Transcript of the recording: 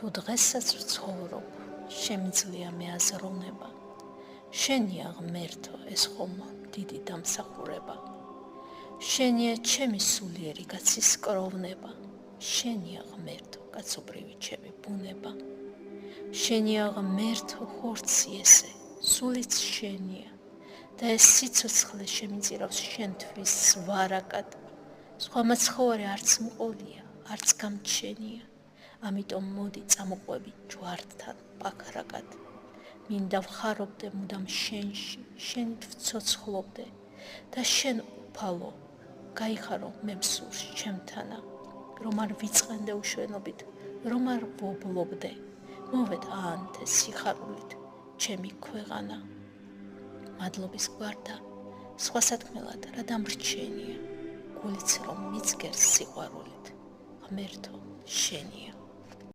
თუ დღესაც ვცხოვრობ, შემიძლია მე აზროვნება, შენია ღმერთო ეს ხომ დიდი დამსახურება, შენია ჩემი სულიერი კაცის კროვნება, შენია ღმერთო კაცობრივი ჩემი ბუნება, შენია ღმერთო ხორცი ესე, სულიც შენია და ეს სიცოცხლე შემიწირავს შენთვის ვარაკად, სხვა მაცხოვარი არც მყოლია, არც გამჩენია, ამიტომ მოდი წამოყვები ჯვართან პაქრაკად, მინდა ვხარობდე მუდამ შენში, შენით ვცოცხლობდე და შენ უფალო, გაიხარო მე მსურს ჩემთანა, რომ არ ვიწყენდე უშვენობით, რომ არ ვობლობდე, მოვედ აანთე სიხარულით ჩემი ქვეყანა. მადლობის გვარდა, სხვა სათქმელად რა დამრჩენია, გულიც რომ მიცგერს სიყვარულით, ღმერთო შენია.